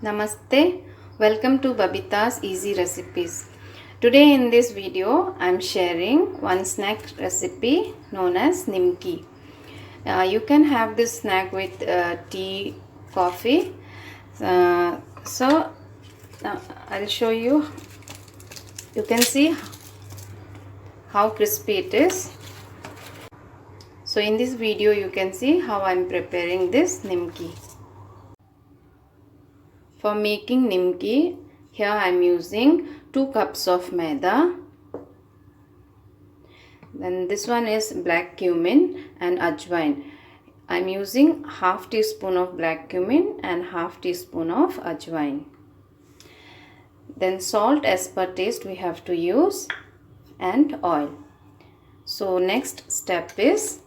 Namaste, welcome to Babita's Easy Recipes. Today in this video I am sharing one snack recipe known as Nimki. You can have this snack with tea, coffee. I'll show you. You can see how crispy it is. So in this video you can see how I am preparing this Nimki. For making Nimki, here I am using 2 cups of maida. Then this one is black cumin and ajwain. I am using half teaspoon of black cumin and half teaspoon of ajwain. Then salt as per taste we have to use, and oil. So next step is,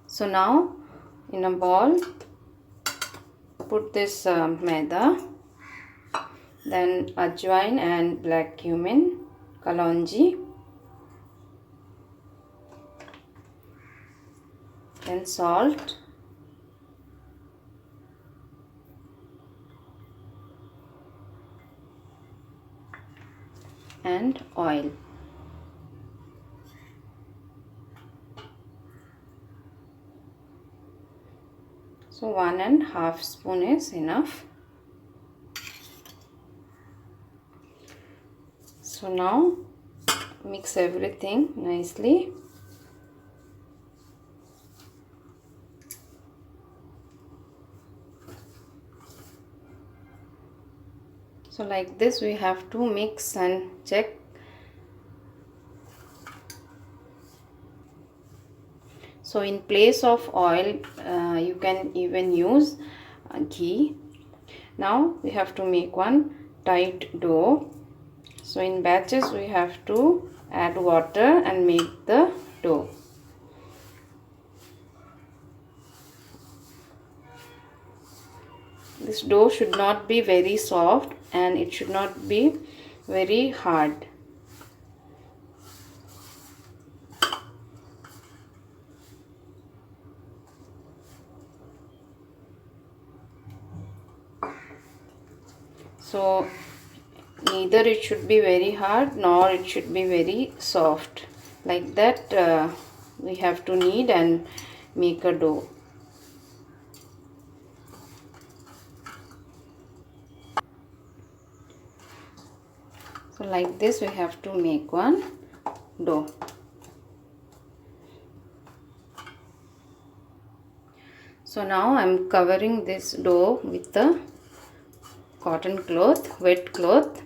so now in a bowl put this maida, then ajwain and black cumin, kalonji, then salt, and oil. So 1.5 spoon is enough. So now mix everything nicely. So like this we have to mix and check. So in place of oil you can even use ghee. Now we have to make one tight dough. So in batches we have to add water and make the dough. This dough should not be very soft and it should not be very hard. So neither it should be very hard nor it should be very soft. Like that we have to knead and make a dough. So like this we have to make one dough. So now I am covering this dough with the cotton cloth, wet cloth,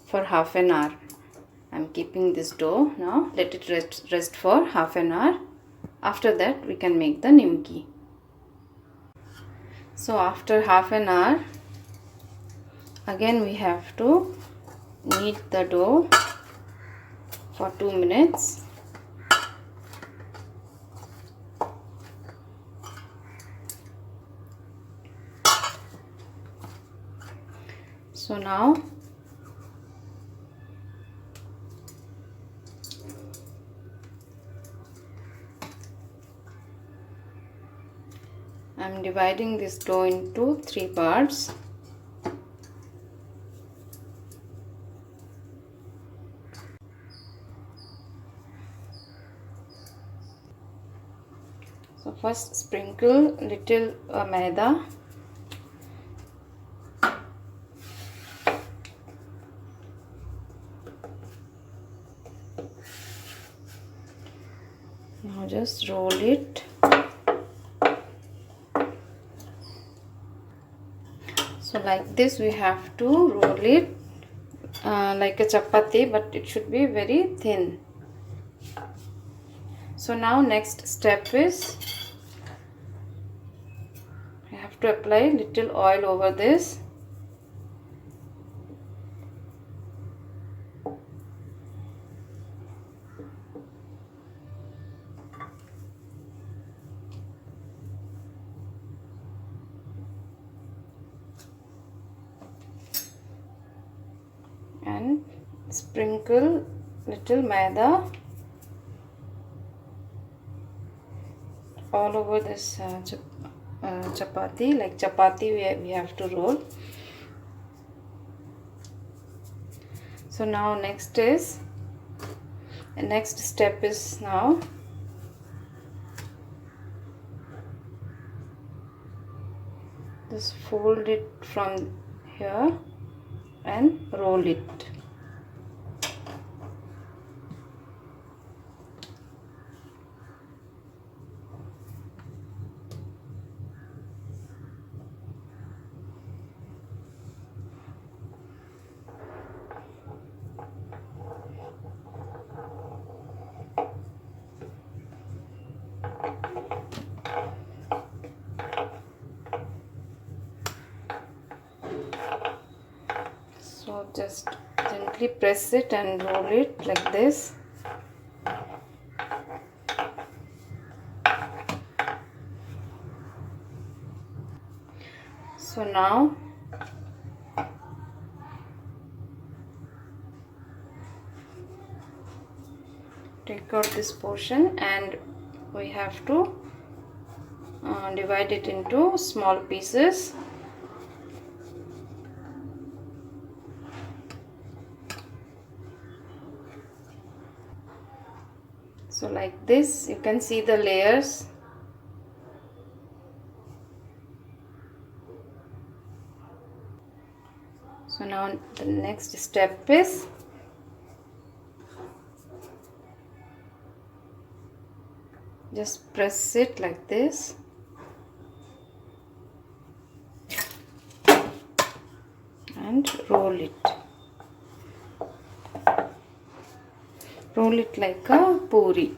for half an hour. I am keeping this dough now. Let it rest for half an hour. After that we can make the Nimki. So after half an hour, again we have to knead the dough for 2 minutes. So now I am dividing this dough into 3 parts. So first sprinkle little maida. Now just roll it. So like this we have to roll it like a chapati, but it should be very thin. So now next step is, I have to apply little oil over this. And sprinkle little maida all over this chapati. Like chapati we have to roll. So now next step is now just fold it from here and roll it. So just gently press it and roll it like this. So now take out this portion and we have to divide it into small pieces. So like this, you can see the layers. So now the next step is just press it like this and roll it. Roll it like a puri.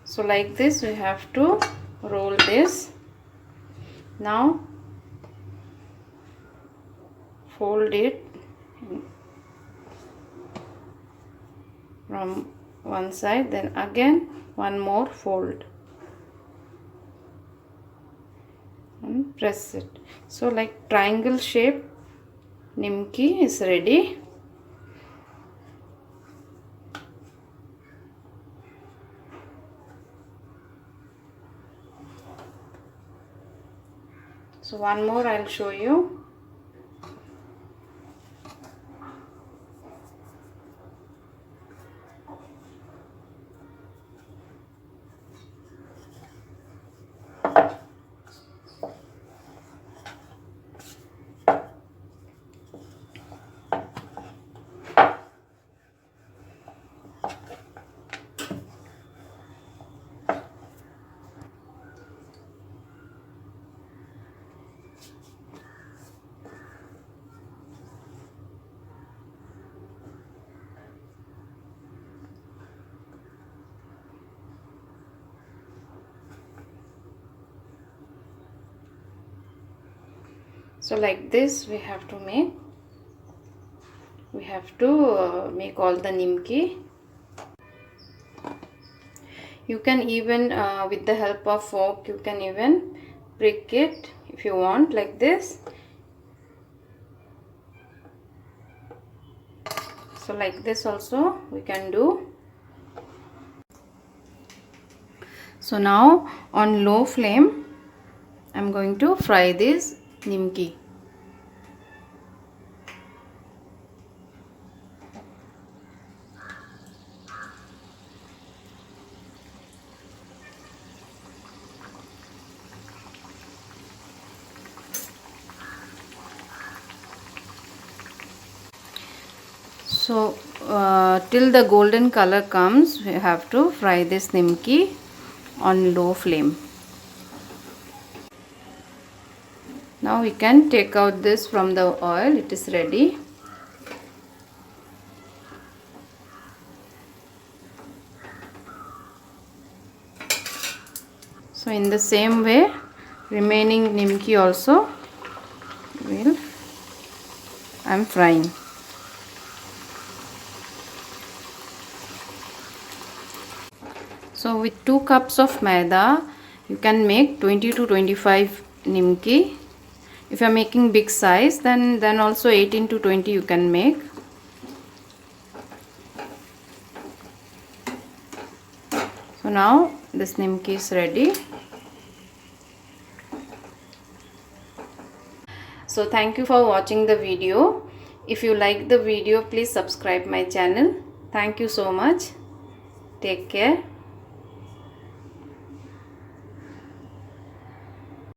So like this we have to roll this. Now fold it from one side, then again one more fold and press it. So like triangle shape Nimki is ready. So one more I'll show you. So like this we have to make. We have to make all the Nimki. You can even with the help of fork you can even prick it if you want, like this. So like this also we can do. So now on low flame I'm going to fry this Nimki. So till the golden color comes we have to fry this Nimki on low flame. Now we can take out this from the oil. It is ready. So in the same way remaining Nimki also I'm frying. So with 2 cups of maida you can make 20 to 25 Nimki. If you are making big size then also 18 to 20 you can make. now this nimki is ready. So thank you for watching the video. If you like the video, please subscribe my channel. Thank you so much. Take care.